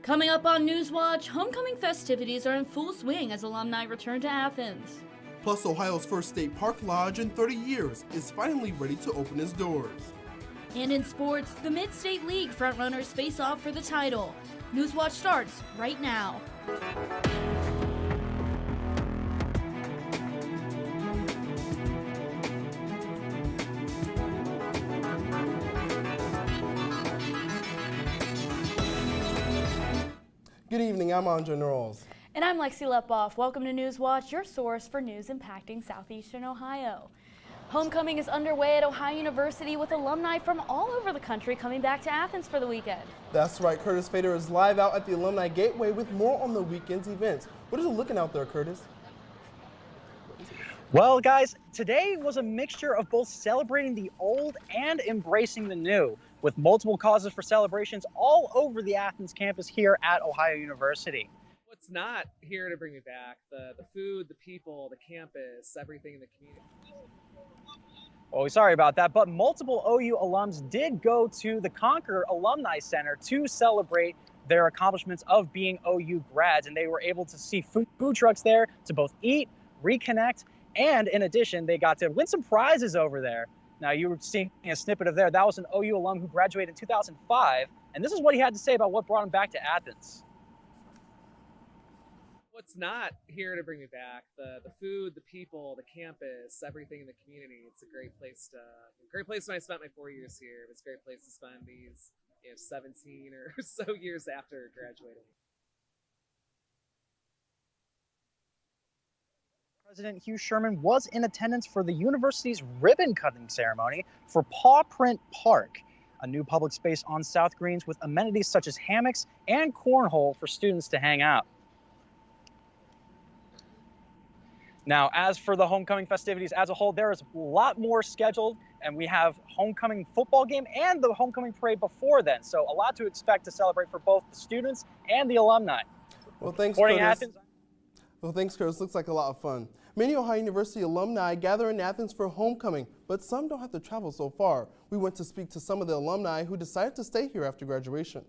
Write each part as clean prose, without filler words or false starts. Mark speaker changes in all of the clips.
Speaker 1: Coming up on Newswatch, homecoming festivities are in full swing as alumni return to Athens.
Speaker 2: Plus, Ohio's first state park lodge in 30 years is finally ready to open its doors.
Speaker 1: And in sports, the Mid-State League frontrunners face off for the title. Newswatch starts right now.
Speaker 2: Good evening, I'm Andre Knowles.
Speaker 3: And I'm Lexi Lepoff. Welcome to Newswatch, your source for news impacting southeastern Ohio. Homecoming is underway at Ohio University with alumni from all over the country coming back to Athens for the weekend.
Speaker 2: That's right, Curtis Fader is live out at the Alumni Gateway with more on the weekend's events. What is it looking out there, Curtis?
Speaker 4: Well, guys, today was a mixture of both celebrating the old and embracing the new, with multiple causes for celebrations all over the Athens campus here at Ohio University.
Speaker 5: What's not here to bring me back? The food, the people, the campus, everything in the community.
Speaker 4: Well, sorry about that, but multiple OU alums did go to the Concord Alumni Center to celebrate their accomplishments of being OU grads, and they were able to see food trucks there to both eat, reconnect, and in addition, they got to win some prizes over there. Now, you were seeing a snippet of there. That was an OU alum who graduated in 2005, and this is what he had to say about what brought him back to Athens.
Speaker 5: What's not here to bring me back? The food, the people, the campus, everything in the community. It's a great place when I spent my 4 years here. It's a great place to spend these 17 or so years after graduating.
Speaker 4: President Hugh Sherman was in attendance for the university's ribbon cutting ceremony for Paw Print Park, a new public space on South Greens with amenities such as hammocks and cornhole for students to hang out. Now, as for the homecoming festivities as a whole, there is a lot more scheduled, and we have homecoming football game and the homecoming parade before then. So a lot to expect to celebrate for both the students and the alumni.
Speaker 2: Well, thanks, Curtis. Looks like a lot of fun. Many Ohio University alumni gather in Athens for homecoming, but some don't have to travel so far. We went to speak to some of the alumni who decided to stay here after graduation.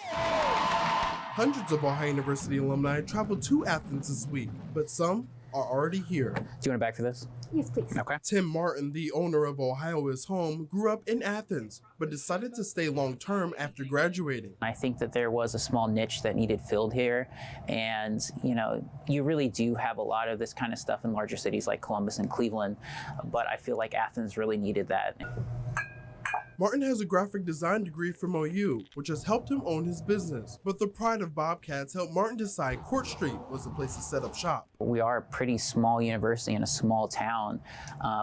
Speaker 2: Hundreds of Ohio University alumni traveled to Athens this week, but some are already here.
Speaker 6: Do you want it back for this?
Speaker 3: Yes, please.
Speaker 6: Okay.
Speaker 2: Tim Martin, the owner of Ohio is Home, grew up in Athens, but decided to stay long-term after graduating.
Speaker 6: I think that there was a small niche that needed filled here. And, you really do have a lot of this kind of stuff in larger cities like Columbus and Cleveland, but I feel like Athens really needed that.
Speaker 2: Martin has a graphic design degree from OU, which has helped him own his business. But the pride of Bobcats helped Martin decide Court Street was the place to set up shop.
Speaker 6: We are a pretty small university in a small town,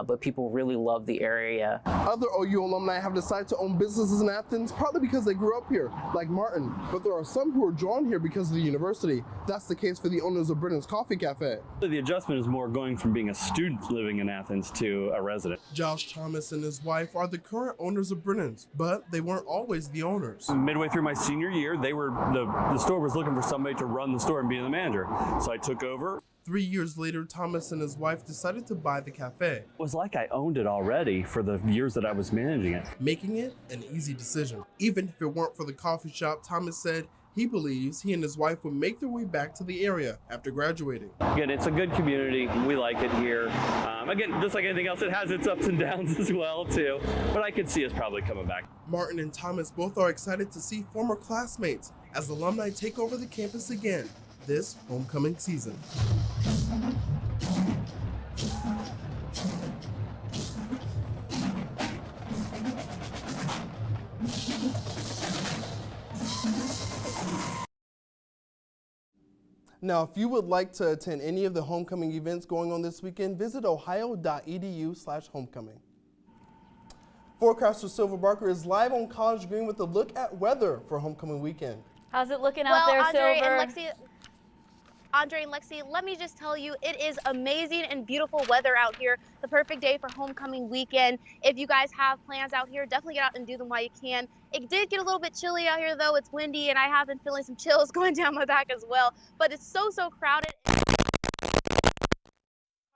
Speaker 6: but people really love the area.
Speaker 2: Other OU alumni have decided to own businesses in Athens, partly because they grew up here, like Martin. But there are some who are drawn here because of the university. That's the case for the owners of Britain's Coffee Cafe.
Speaker 7: The adjustment is more going from being a student living in Athens to a resident.
Speaker 2: Josh Thomas and his wife are the current owners of Britain's, but they weren't always the owners.
Speaker 7: Midway through my senior year, the store was looking for somebody to run the store and be the manager. So I took over.
Speaker 2: 3 years later, Thomas and his wife decided to buy the cafe.
Speaker 7: It was like I owned it already for the years that I was managing it.
Speaker 2: Making it an easy decision. Even if it weren't for the coffee shop, Thomas said he believes he and his wife would make their way back to the area after graduating.
Speaker 7: Again, it's a good community. We like it here. Again, just like anything else, it has its ups and downs as well, too. But I could see us probably coming back.
Speaker 2: Martin and Thomas both are excited to see former classmates as alumni take over the campus again this homecoming season. Now, if you would like to attend any of the homecoming events going on this weekend, visit ohio.edu/homecoming. Forecaster Silver Barker is live on College Green with a look at weather for homecoming weekend.
Speaker 3: How's it looking out there, Silver?
Speaker 8: Andre and Lexi, let me just tell you, it is amazing and beautiful weather out here. The perfect day for homecoming weekend. If you guys have plans out here, definitely get out and do them while you can. It did get a little bit chilly out here, though. It's windy, and I have been feeling some chills going down my back as well. But it's so crowded.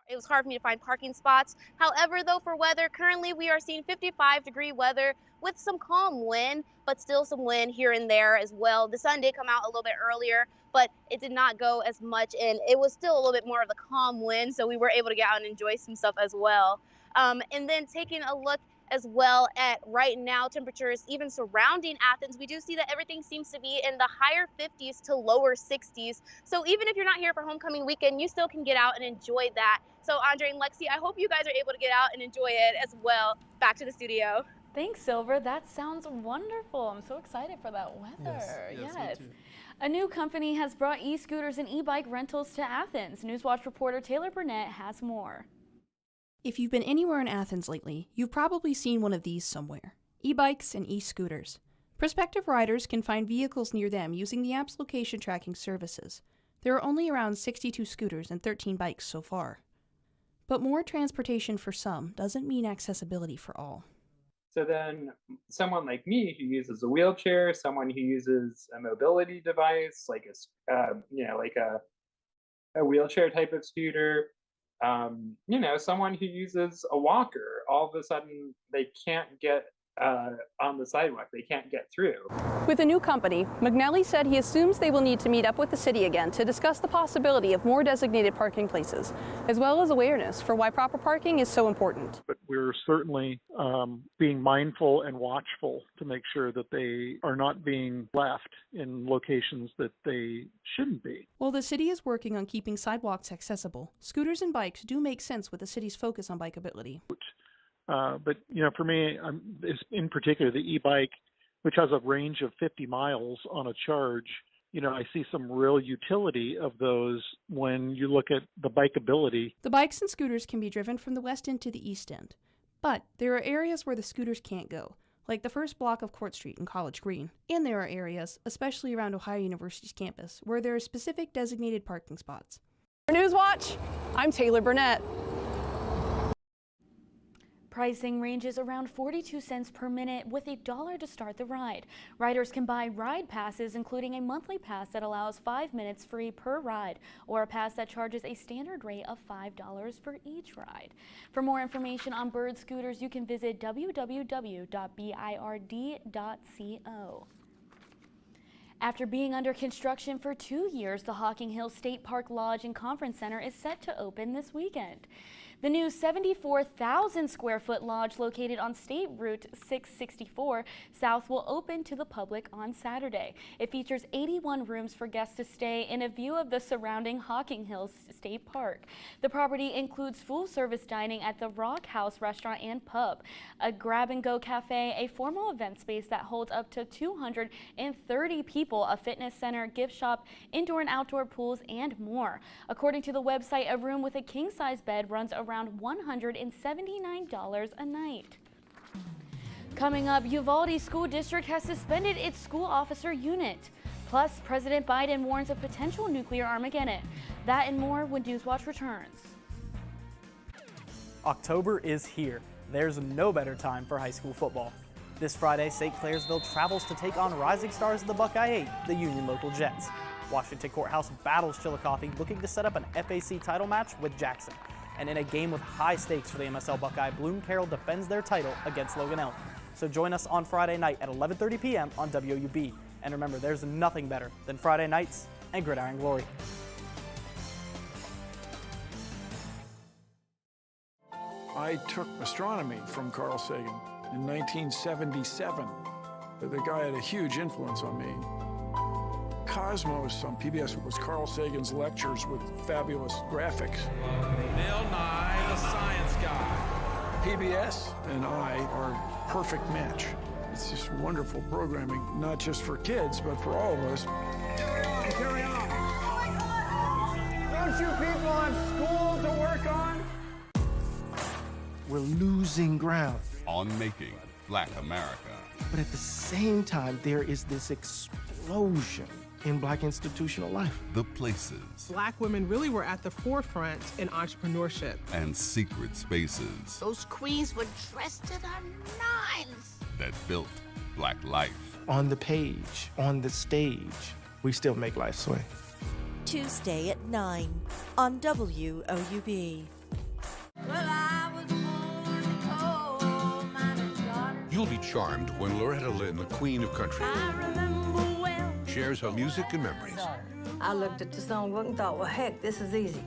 Speaker 8: It was hard for me to find parking spots. However, though, for weather, currently we are seeing 55-degree weather with some calm wind, but still some wind here and there as well. The sun did come out a little bit earlier, but it did not go as much, and it was still a little bit more of the calm wind, so we were able to get out and enjoy some stuff as well. And then taking a look as well at right now temperatures even surrounding Athens, we do see that everything seems to be in the higher 50s to lower 60s. So even if you're not here for homecoming weekend, you still can get out and enjoy that. So Andre and Lexi, I hope you guys are able to get out and enjoy it as well. Back to the studio.
Speaker 3: Thanks, Silver. That sounds wonderful. I'm so excited for that weather.
Speaker 2: Yes. Me too.
Speaker 3: A new company has brought e-scooters and e-bike rentals to Athens. Newswatch reporter Taylor Burnett has more.
Speaker 9: If you've been anywhere in Athens lately, you've probably seen one of these somewhere: e-bikes and e-scooters. Prospective riders can find vehicles near them using the app's location tracking services. There are only around 62 scooters and 13 bikes so far. But more transportation for some doesn't mean accessibility for all.
Speaker 10: So then someone like me who uses a wheelchair, someone who uses a mobility device, like a wheelchair type of scooter, someone who uses a walker, all of a sudden they can't get on the sidewalk, they can't get through.
Speaker 11: With a new company, McNally said he assumes they will need to meet up with the city again to discuss the possibility of more designated parking places, as well as awareness for why proper parking is so important.
Speaker 12: But we're certainly being mindful and watchful to make sure that they are not being left in locations that they shouldn't be.
Speaker 9: While the city is working on keeping sidewalks accessible, scooters and bikes do make sense with the city's focus on bikeability.
Speaker 12: But for me, in particular, the e-bike, which has a range of 50 miles on a charge, I see some real utility of those when you look at the bikeability.
Speaker 9: The bikes and scooters can be driven from the west end to the east end, but there are areas where the scooters can't go, like the first block of Court Street in College Green. And there are areas, especially around Ohio University's campus, where there are specific designated parking spots.
Speaker 11: For Newswatch, I'm Taylor Burnett.
Speaker 3: Pricing ranges around 42 cents per minute with $1 to start the ride. Riders can buy ride passes, including a monthly pass that allows 5 minutes free per ride, or a pass that charges a standard rate of $5 for each ride. For more information on Bird scooters, you can visit www.bird.co. After being under construction for 2 years, the Hocking Hills State Park Lodge and Conference Center is set to open this weekend. The new 74,000 square foot lodge located on State Route 664 South will open to the public on Saturday. It features 81 rooms for guests to stay in a view of the surrounding Hocking Hills State Park. The property includes full-service dining at the Rock House Restaurant and Pub, a grab-and-go cafe, a formal event space that holds up to 230 people, a fitness center, gift shop, indoor and outdoor pools, and more. According to the website, a room with a king-size bed runs around $179 a night. Coming up, Uvalde School District has suspended its school officer unit. Plus, President Biden warns of potential nuclear Armageddon. That and more when Newswatch returns.
Speaker 13: October is here. There's no better time for high school football. This Friday, St. Clairsville travels to take on rising stars of the Buckeye 8, the Union Local Jets. Washington Courthouse battles Chillicothe, looking to set up an FAC title match with Jackson. And in a game with high stakes for the MSL Buckeye, Bloom Carroll defends their title against Logan Elm. So join us on Friday night at 11:30 p.m. on WOUB. And remember, there's nothing better than Friday nights and gridiron glory.
Speaker 14: I took astronomy from Carl Sagan in 1977. The guy had a huge influence on me. Cosmos on PBS was Carl Sagan's lectures with fabulous graphics.
Speaker 15: Bill Nye, the science guy.
Speaker 14: PBS and I are a perfect match. It's just wonderful programming, not just for kids, but for all of us.
Speaker 15: Carry on. Don't you people have school to work on?
Speaker 16: We're losing ground
Speaker 17: on making Black America.
Speaker 16: But at the same time, there is this explosion in Black institutional life.
Speaker 17: The places.
Speaker 18: Black women really were at the forefront in entrepreneurship.
Speaker 17: And secret spaces.
Speaker 19: Those queens were dressed to the nines.
Speaker 17: That built Black life.
Speaker 16: On the page, on the stage, we still make life swing.
Speaker 20: Tuesday at 9 on WOUB. charmed when Loretta Lynn, the queen of country, shares her music and memories.
Speaker 21: I looked at the songbook and thought, well, heck, this is easy.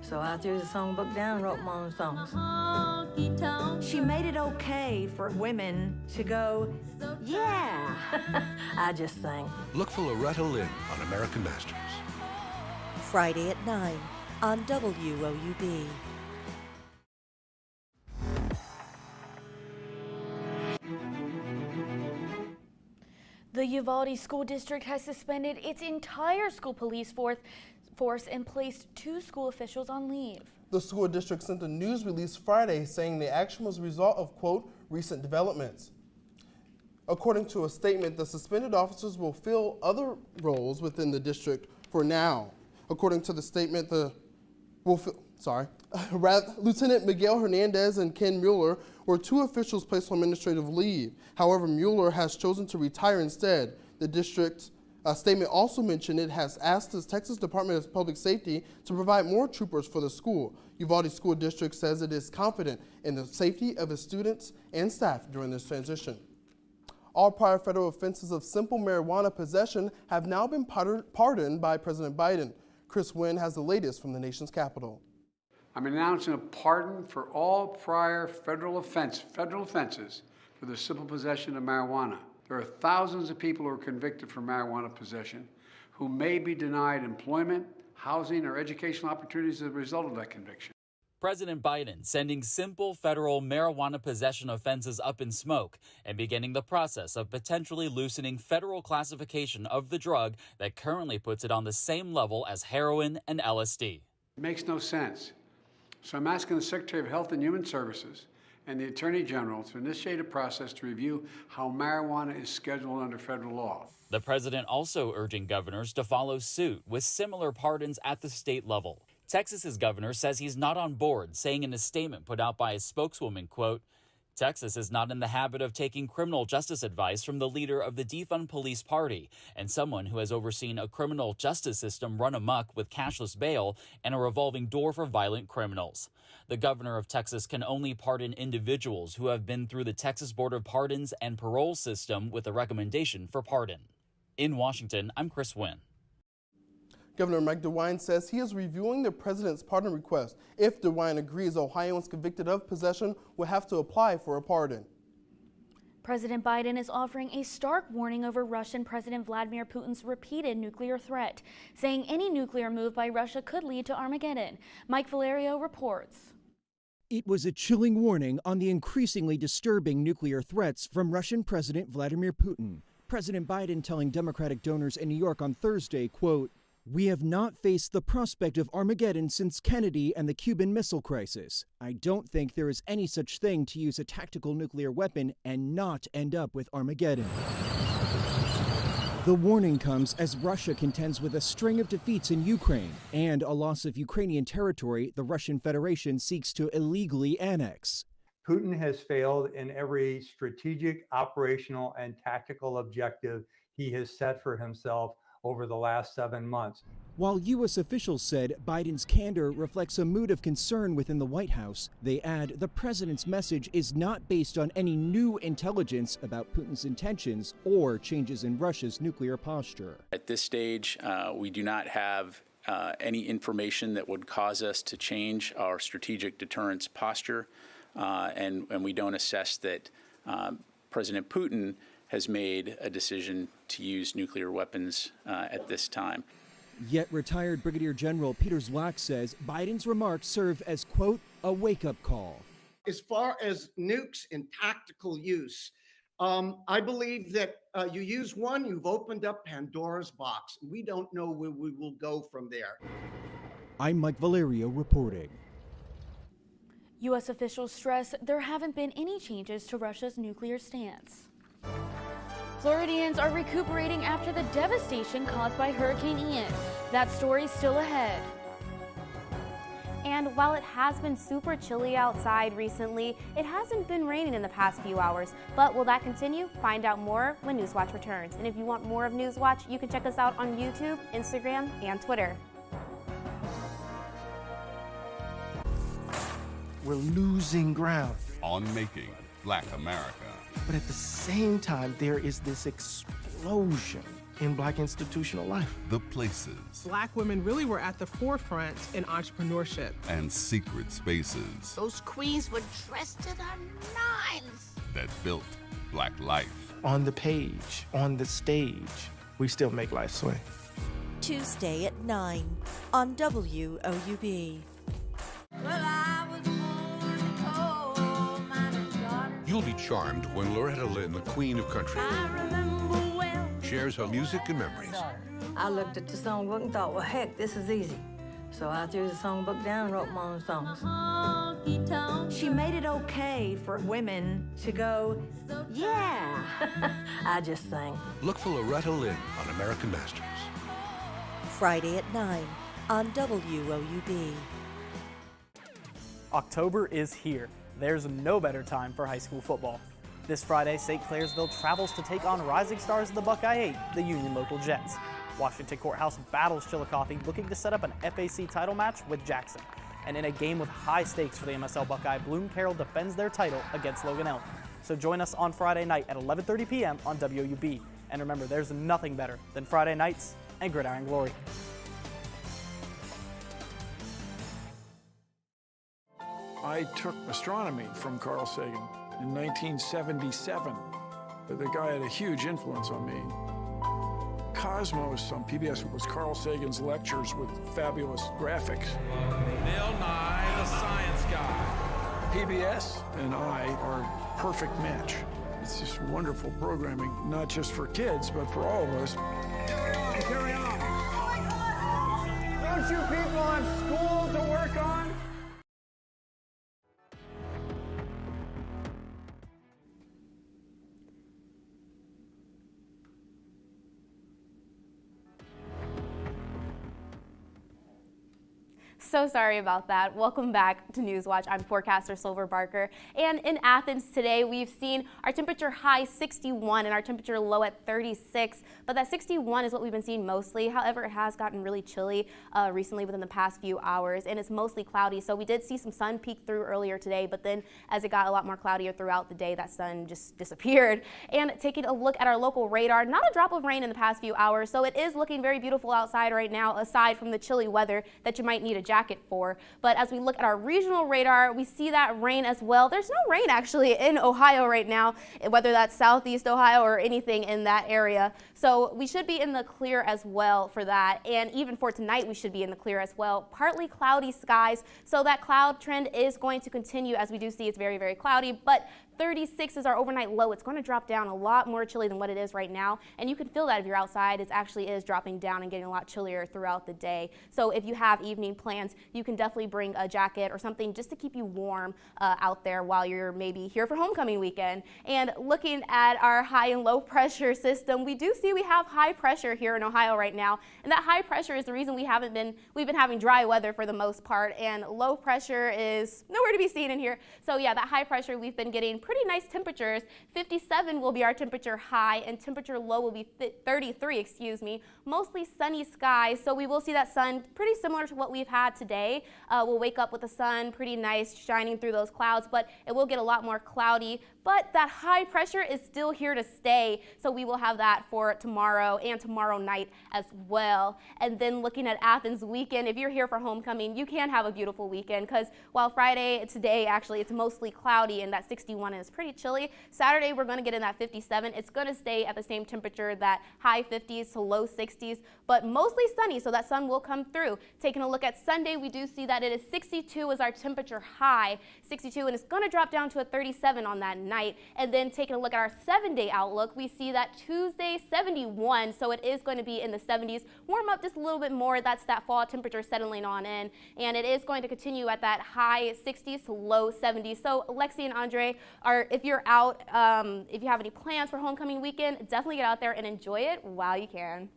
Speaker 21: So I threw the songbook down and wrote my own songs.
Speaker 22: She made it okay for women to go, yeah.
Speaker 21: I just sang.
Speaker 20: Look for Loretta Lynn on American Masters.
Speaker 23: Friday at 9 on WOUB.
Speaker 3: The Uvalde School District has suspended its entire school police force and placed 2 school officials on leave.
Speaker 2: The school district sent a news release Friday saying the action was a result of, quote, recent developments. According to a statement, the suspended officers will fill other roles within the district for now. According to the statement, Lieutenant Miguel Hernandez and Ken Mueller were 2 officials placed on administrative leave. However, Mueller has chosen to retire instead. The district statement also mentioned it has asked the Texas Department of Public Safety to provide more troopers for the school. Uvalde School District says it is confident in the safety of its students and staff during this transition. All prior federal offenses of simple marijuana possession have now been pardoned by President Biden. Chris Wynn has the latest from the nation's capital.
Speaker 24: I'm announcing a pardon for all prior federal offenses for the simple possession of marijuana. There are thousands of people who are convicted for marijuana possession who may be denied employment, housing, or educational opportunities as a result of that conviction.
Speaker 25: President Biden sending simple federal marijuana possession offenses up in smoke and beginning the process of potentially loosening federal classification of the drug that currently puts it on the same level as heroin and LSD.
Speaker 24: It makes no sense. So I'm asking the Secretary of Health and Human Services and the Attorney General to initiate a process to review how marijuana is scheduled under federal law.
Speaker 25: The president also urging governors to follow suit with similar pardons at the state level. Texas's governor says he's not on board, saying in a statement put out by his spokeswoman, quote, Texas is not in the habit of taking criminal justice advice from the leader of the defund police party and someone who has overseen a criminal justice system run amok with cashless bail and a revolving door for violent criminals. The governor of Texas can only pardon individuals who have been through the Texas Board of Pardons and Parole system with a recommendation for pardon. In Washington, I'm Chris Wynn.
Speaker 2: Governor Mike DeWine says he is reviewing the president's pardon request. If DeWine agrees, Ohioans convicted of possession will have to apply for a pardon.
Speaker 3: President Biden is offering a stark warning over Russian President Vladimir Putin's repeated nuclear threat, saying any nuclear move by Russia could lead to Armageddon. Mike Valerio reports.
Speaker 26: It was a chilling warning on the increasingly disturbing nuclear threats from Russian President Vladimir Putin. President Biden telling Democratic donors in New York on Thursday, quote, "We have not faced the prospect of Armageddon since Kennedy and the Cuban Missile Crisis. I don't think there is any such thing to use a tactical nuclear weapon and not end up with Armageddon." The warning comes as Russia contends with a string of defeats in Ukraine and a loss of Ukrainian territory the Russian Federation seeks to illegally annex.
Speaker 27: Putin has failed in every strategic, operational, and tactical objective he has set for himself over the last 7 months.
Speaker 26: While U.S. officials said Biden's candor reflects a mood of concern within the White House, they add the president's message is not based on any new intelligence about Putin's intentions or changes in Russia's nuclear posture.
Speaker 28: At this stage, we do not have any information that would cause us to change our strategic deterrence posture, and we don't assess that President Putin has made a decision to use nuclear weapons at this time.
Speaker 26: Yet retired Brigadier General Peter Zwack says Biden's remarks serve as, quote, a wake-up call.
Speaker 29: As far as nukes in tactical use, I believe that you use one, you've opened up Pandora's box. We don't know where we will go from there.
Speaker 26: I'm Mike Valerio reporting.
Speaker 3: U.S. officials stress there haven't been any changes to Russia's nuclear stance. Floridians are recuperating after the devastation caused by Hurricane Ian. That story's still ahead.
Speaker 30: And while it has been super chilly outside recently, it hasn't been raining in the past few hours. But will that continue? Find out more when Newswatch returns. And if you want more of Newswatch, you can check us out on YouTube, Instagram, and Twitter.
Speaker 16: We're losing ground
Speaker 17: on making Black America
Speaker 16: But at the same time, there is this explosion in Black institutional life.
Speaker 17: The places
Speaker 18: Black women really were at the forefront in entrepreneurship.
Speaker 17: and secret spaces
Speaker 19: Those queens were dressed to the nines.
Speaker 17: that built Black life.
Speaker 16: On the page, on the stage, we still make life swing.
Speaker 23: Tuesday at 9 on WOUB.
Speaker 20: You'll be charmed when Loretta Lynn, the queen of country, shares her music and memories.
Speaker 21: I looked at the songbook and thought, well, heck, this is easy. So I threw the songbook down and wrote my own songs.
Speaker 22: She made it okay for women to go, yeah.
Speaker 21: I just sang.
Speaker 20: Look for Loretta Lynn on American Masters.
Speaker 23: Friday at 9 on WOUB.
Speaker 13: October is here. There's no better time for high school football. This Friday, St. Clairsville travels to take on rising stars of the Buckeye 8, the Union local Jets. Washington Courthouse battles Chillicothe, looking to set up an FAC title match with Jackson. And in a game with high stakes for the MSL Buckeye, Bloom Carroll defends their title against Logan Elm. So join us on Friday night at 11:30 p.m. on WOUB. And remember, there's nothing better than Friday nights and gridiron glory.
Speaker 14: I took astronomy from Carl Sagan in 1977. The guy had a huge influence on me. Cosmos on PBS was Carl Sagan's lectures with fabulous graphics.
Speaker 15: Bill Nye, the Science Guy.
Speaker 14: PBS and I are a perfect match. It's just wonderful programming, not just for kids, but for all of us.
Speaker 15: Carry on. Don't you people have school to work on?
Speaker 30: So sorry about that. Welcome back to Newswatch. I'm forecaster Silver Barker. And in Athens today, we've seen our temperature high 61 and our temperature low at 36. But that 61 is what we've been seeing mostly. However, it has gotten really chilly recently within the past few hours, and it's mostly cloudy. So we did see some sun peek through earlier today, but then as it got a lot more cloudier throughout the day, that sun just disappeared. And taking a look at our local radar, not a drop of rain in the past few hours. So it is looking very beautiful outside right now, aside from the chilly weather that you might need a jacket for. But as we look at our regional radar, we see that rain as well. There's no rain actually in Ohio right now, whether that's southeast Ohio or anything in that area. So we should be in the clear as well for that. And even for tonight, we should be in the clear as well. Partly cloudy skies. So that cloud trend is going to continue, as we do see it's very, very cloudy. But 36 is our overnight low. It's going to drop down a lot more chilly than what it is right now. And you can feel that if you're outside. It actually is dropping down and getting a lot chillier throughout the day. So if you have evening plans, you can definitely bring a jacket or something just to keep you warm out there while you're maybe here for homecoming weekend. And looking at our high and low pressure system, we do see we have high pressure here in Ohio right now. And that high pressure is the reason we've been having dry weather for the most part. And low pressure is nowhere to be seen in here. So yeah, that high pressure, we've been getting pretty nice temperatures. 57 will be our temperature high and temperature low will be 33, mostly sunny skies. So we will see that sun pretty similar to what we've had today. We'll wake up with the sun pretty nice shining through those clouds, but it will get a lot more cloudy. But that high pressure is still here to stay. So we will have that for tomorrow and tomorrow night as well. And then looking at Athens weekend, if you're here for homecoming, you can have a beautiful weekend because while Friday today, actually, it's mostly cloudy and that 61 is pretty chilly. Saturday, we're going to get in that 57. It's going to stay at the same temperature, that high 50s to low 60s, but mostly sunny, so that sun will come through. Taking a look at Sunday, we do see that it is 62 as our temperature high, 62, and it's going to drop down to a 37 on that night. And then taking a look at our 7-day outlook, we see that Tuesday 71, so it is going to be in the 70s. Warm up just a little bit more. That's that fall temperature settling on in, and it is going to continue at that high 60s to low 70s. So Lexi and Andre, if you're out, if you have any plans for homecoming weekend, definitely get out there and enjoy it while you can.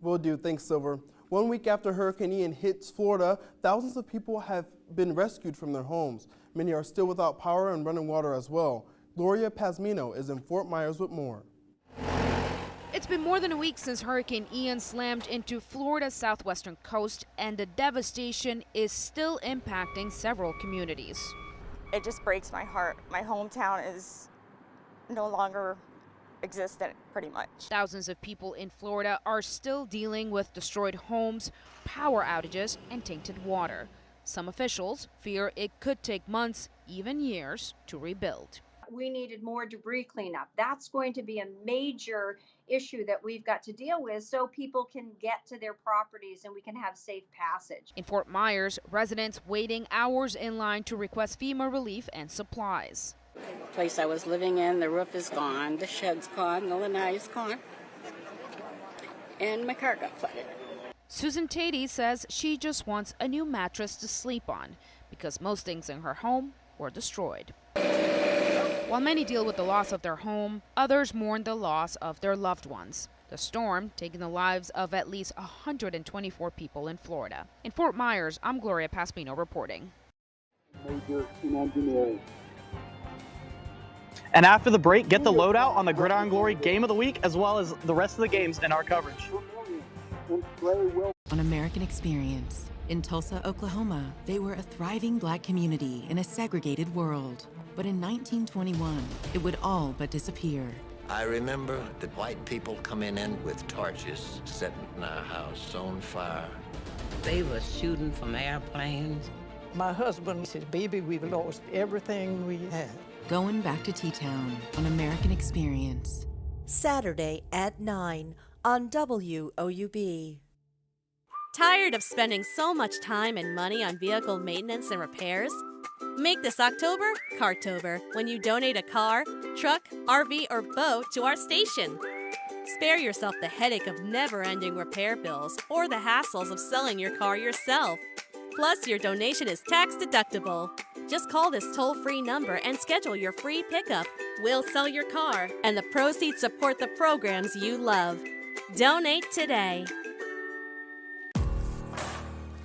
Speaker 2: Will do. Thanks, Silver. 1 week after Hurricane Ian hits Florida, thousands of people have been rescued from their homes. Many are still without power and running water as well. Gloria Pazmino is in Fort Myers with more.
Speaker 1: It's been more than a week since Hurricane Ian slammed into Florida's southwestern coast, and the devastation is still impacting several communities.
Speaker 4: It just breaks my heart. My hometown is no longer existent, pretty much.
Speaker 1: Thousands of people in Florida are still dealing with destroyed homes, power outages, and tainted water. Some officials fear it could take months, even years, to rebuild.
Speaker 5: We needed more debris cleanup. That's going to be a major issue that we've got to deal with so people can get to their properties and we can have safe passage.
Speaker 1: In Fort Myers, residents waiting hours in line to request FEMA relief and supplies.
Speaker 6: The place I was living in, the roof is gone, the shed's gone, the lanai is gone, and my car got flooded.
Speaker 1: Susan Tatey says she just wants a new mattress to sleep on because most things in her home were destroyed. While many deal with the loss of their home, others mourn the loss of their loved ones. The storm taking the lives of at least 124 people in Florida. In Fort Myers, I'm Gloria Paspino reporting.
Speaker 7: Major in engineering.
Speaker 13: And after the break, get the loadout on the Gridiron Glory Game of the Week, as well as the rest of the games in our coverage.
Speaker 8: On American Experience. In Tulsa, Oklahoma, they were a thriving black community in a segregated world. But in 1921, it would all but disappear.
Speaker 9: I remember the white people coming in with torches, setting our house on fire.
Speaker 21: They were shooting from airplanes.
Speaker 10: My husband said, "Baby, we've lost everything we had."
Speaker 8: Going back to T-Town on American Experience.
Speaker 23: Saturday at 9 on WOUB.
Speaker 11: Tired of spending so much time and money on vehicle maintenance and repairs? Make this October Cartober when you donate a car, truck, RV, or boat to our station. Spare yourself the headache of never-ending repair bills or the hassles of selling your car yourself. Plus, your donation is tax-deductible. Just call this toll-free number and schedule your free pickup. We'll sell your car, and the proceeds support the programs you love. Donate today.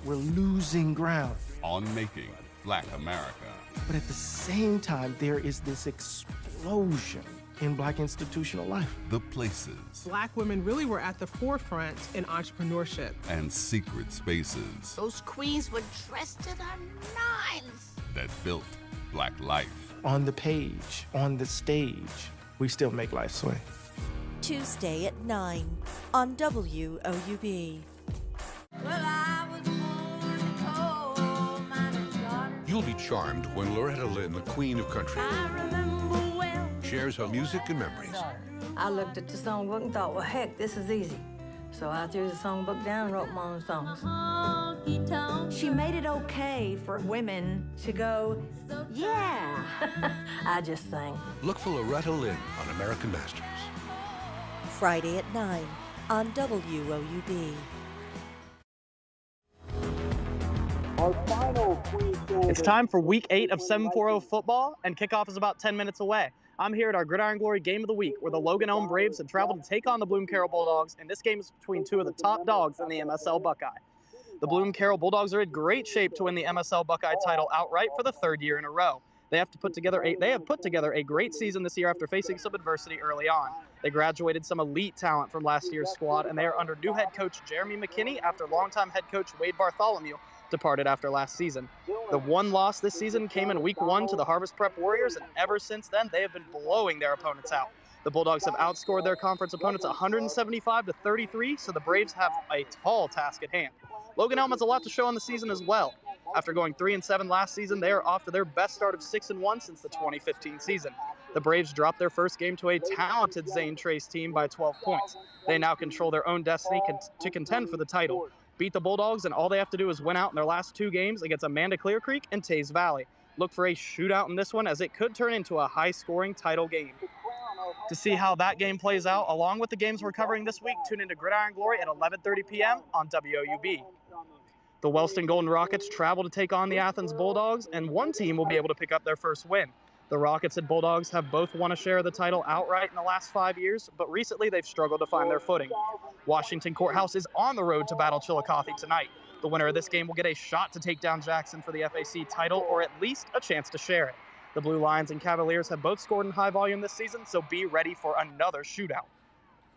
Speaker 16: We're losing ground.
Speaker 17: On making Black America.
Speaker 16: But at the same time, there is this explosion in Black institutional life.
Speaker 17: The places.
Speaker 18: Black women really were at the forefront in entrepreneurship.
Speaker 17: And secret spaces.
Speaker 19: Those queens were dressed to the nines.
Speaker 17: That built Black life.
Speaker 16: On the page, on the stage, we still make life swing.
Speaker 23: Tuesday at 9 on WOUB.
Speaker 20: You'll be charmed when Loretta Lynn, the Queen of Country, shares her music and memories.
Speaker 21: I looked at the songbook and thought, well, heck, this is easy. So I threw the songbook down and wrote my own songs.
Speaker 22: She made it okay for women to go, yeah.
Speaker 21: I just sang.
Speaker 20: Look for Loretta Lynn on American Masters.
Speaker 23: Friday at 9 on WOUB.
Speaker 13: It's time for Week 8 of 740 football, and kickoff is about 10 minutes away. I'm here at our Gridiron Glory Game of the Week, where the Logan Elm Braves have traveled to take on the Bloom Carroll Bulldogs, and this game is between two of the top dogs in the MSL Buckeye. The Bloom Carroll Bulldogs are in great shape to win the MSL Buckeye title outright for the third year in a row. They have put together a great season this year after facing some adversity early on. They graduated some elite talent from last year's squad, and they are under new head coach Jeremy McKinney after longtime head coach Wade Bartholomew departed after last season. The one loss this season came in Week 1 to the Harvest Prep Warriors, and ever since then, they have been blowing their opponents out. The Bulldogs have outscored their conference opponents 175-33, so the Braves have a tall task at hand. Logan Elm has a lot to show on the season as well. After going 3-7 last season, they are off to their best start of 6-1 since the 2015 season. The Braves dropped their first game to a talented Zane Trace team by 12 points. They now control their own destiny to contend for the title. Beat the Bulldogs, and all they have to do is win out in their last two games against Amanda Clear Creek and Taze Valley. Look for a shootout in this one, as it could turn into a high-scoring title game. To see how that game plays out, along with the games we're covering this week, tune into Gridiron Glory at 11:30 p.m. on WOUB. The Wellston Golden Rockets travel to take on the Athens Bulldogs, and one team will be able to pick up their first win. The Rockets and Bulldogs have both won a share of the title outright in the last 5 years, but recently they've struggled to find their footing. Washington Courthouse is on the road to battle Chillicothe tonight. The winner of this game will get a shot to take down Jackson for the FAC title, or at least a chance to share it. The Blue Lions and Cavaliers have both scored in high volume this season, so be ready for another shootout.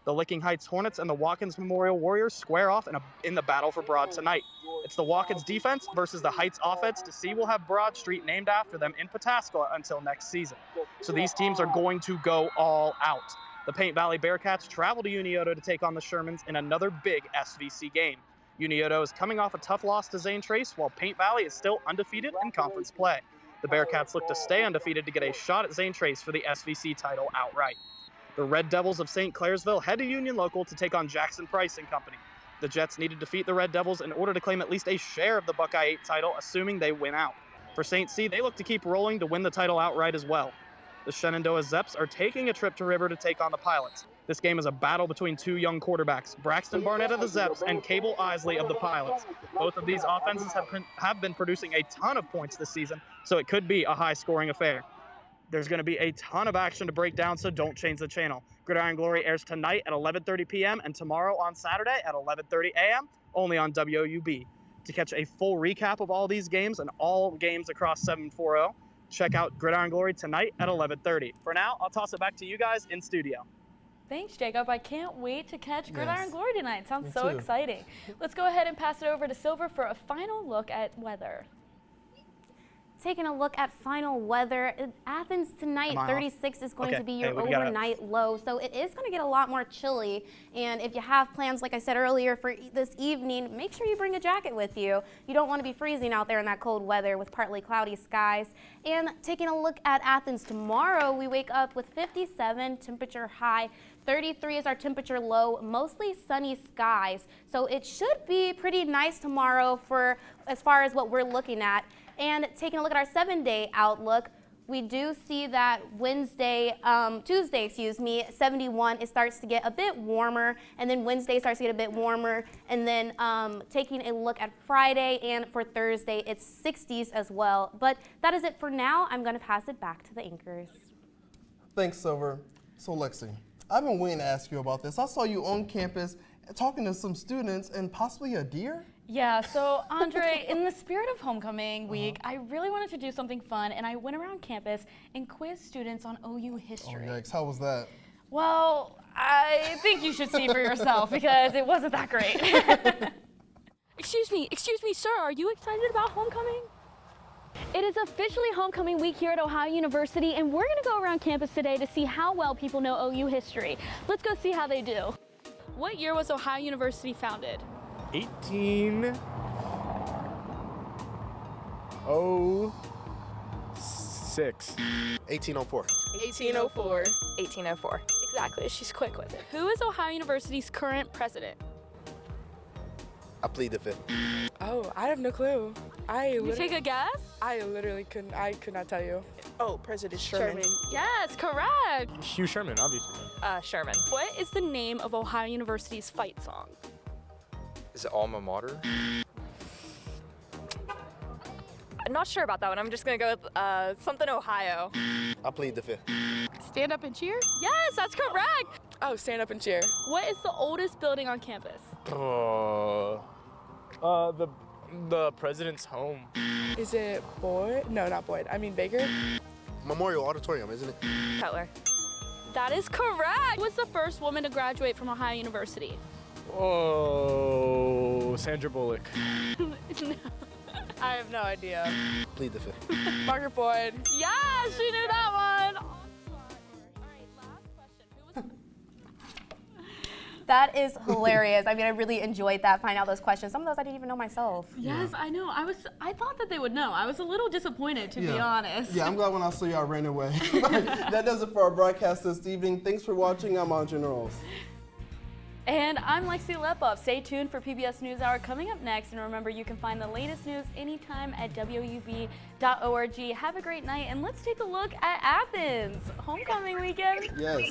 Speaker 13: The Licking Heights Hornets and the Watkins Memorial Warriors square off in the battle for Broad tonight. It's the Watkins defense versus the Heights offense to see. We'll have Broad Street named after them in Pataskala until next season. So these teams are going to go all out. The Paint Valley Bearcats travel to Unioto to take on the Shermans in another big SVC game. Unioto is coming off a tough loss to Zane Trace, while Paint Valley is still undefeated in conference play. The Bearcats look to stay undefeated to get a shot at Zane Trace for the SVC title outright. The Red Devils of St. Clairsville head to Union Local to take on Jackson Price and Company. The Jets need to defeat the Red Devils in order to claim at least a share of the Buckeye 8 title, assuming they win out. For St. C, they look to keep rolling to win the title outright as well. The Shenandoah Zeps are taking a trip to River to take on the Pilots. This game is a battle between two young quarterbacks, Braxton Barnett of the Zeps and Cable Isley of the Pilots. Both of these offenses have been producing a ton of points this season, so it could be a high-scoring affair. There's going to be a ton of action to break down, so don't change the channel. Gridiron Glory airs tonight at 11:30 p.m. and tomorrow on Saturday at 11:30 a.m. only on WOUB. To catch a full recap of all these games and all games across 740, check out Gridiron Glory tonight at 11:30. For now, I'll toss it back to you guys in studio.
Speaker 3: Thanks, Jacob. I can't wait to catch Gridiron Glory tonight. Sounds
Speaker 2: Me
Speaker 3: so
Speaker 2: too.
Speaker 3: exciting. Let's go ahead and pass it over to Silver for a final look at weather.
Speaker 30: Taking a look at final weather, in Athens tonight, 36 is going to be your
Speaker 13: we
Speaker 30: overnight low, so it is going to get a lot more chilly. And if you have plans, like I said earlier, for this evening, make sure you bring a jacket with you. You don't want to be freezing out there in that cold weather with partly cloudy skies. And taking a look at Athens tomorrow, we wake up with 57, temperature high. 33 is our temperature low, mostly sunny skies. So it should be pretty nice tomorrow for as far as what we're looking at. And taking a look at our 7-day outlook, we do see that Tuesday, 71, it starts to get a bit warmer, and then Wednesday starts to get a bit warmer, and then taking a look at Friday and for Thursday, it's 60s as well. But that is it for now. I'm going to pass it back to the anchors.
Speaker 2: Thanks, Silver. So, Lexi, I've been waiting to ask you about this. I saw you on campus talking to some students and possibly a deer?
Speaker 3: Yeah, so Andre, in the spirit of homecoming week, I really wanted to do something fun, and I went around campus and quizzed students on OU history.
Speaker 2: Oh, yikes. How was that?
Speaker 3: Well, I think you should see for yourself because it wasn't that great. Excuse me, sir, are you excited about homecoming? It is officially homecoming week here at Ohio University, and we're going to go around campus today to see how well people know OU history. Let's go see how they do. What year was Ohio University founded?
Speaker 12: 1804.
Speaker 4: 1804. 1804.
Speaker 3: Exactly, she's quick with it. Who is Ohio University's current president?
Speaker 12: I plead the fifth.
Speaker 14: Oh, I have no clue.
Speaker 3: You take a guess?
Speaker 14: I could not tell you. Oh, President Sherman.
Speaker 3: Yes, correct.
Speaker 12: Hugh Sherman, obviously.
Speaker 4: Sherman.
Speaker 3: What is the name of Ohio University's fight song?
Speaker 12: Is it Alma Mater?
Speaker 4: I'm not sure about that one. I'm just gonna go with something Ohio.
Speaker 12: I plead the fifth.
Speaker 3: Stand up and cheer? Yes, that's correct.
Speaker 14: Oh, stand up and cheer.
Speaker 3: What is the oldest building on campus?
Speaker 12: The president's home.
Speaker 14: Is it Boyd? No, not Boyd. I mean Baker.
Speaker 12: Memorial Auditorium, isn't it?
Speaker 4: Cutler.
Speaker 3: That is correct. Who was the first woman to graduate from Ohio University?
Speaker 12: Oh, Sandra Bullock.
Speaker 3: No.
Speaker 14: I have no idea.
Speaker 12: Plead the fifth.
Speaker 14: Margaret Boyd.
Speaker 3: Yeah, she knew that one.
Speaker 30: That is hilarious. I mean, I really enjoyed that, finding out those questions. Some of those I didn't even know myself.
Speaker 3: Yes, I know. I thought that they would know. I was a little disappointed, to be honest.
Speaker 2: Yeah, I'm glad when I saw you, I ran away. That does it for our broadcast this evening. Thanks for watching. I'm Andre Knowles.
Speaker 3: And I'm Lexi Lepoff. Stay tuned for PBS NewsHour coming up next. And remember, you can find the latest news anytime at WOUB.org. Have a great night, and let's take a look at Athens. Homecoming weekend.
Speaker 2: Yes.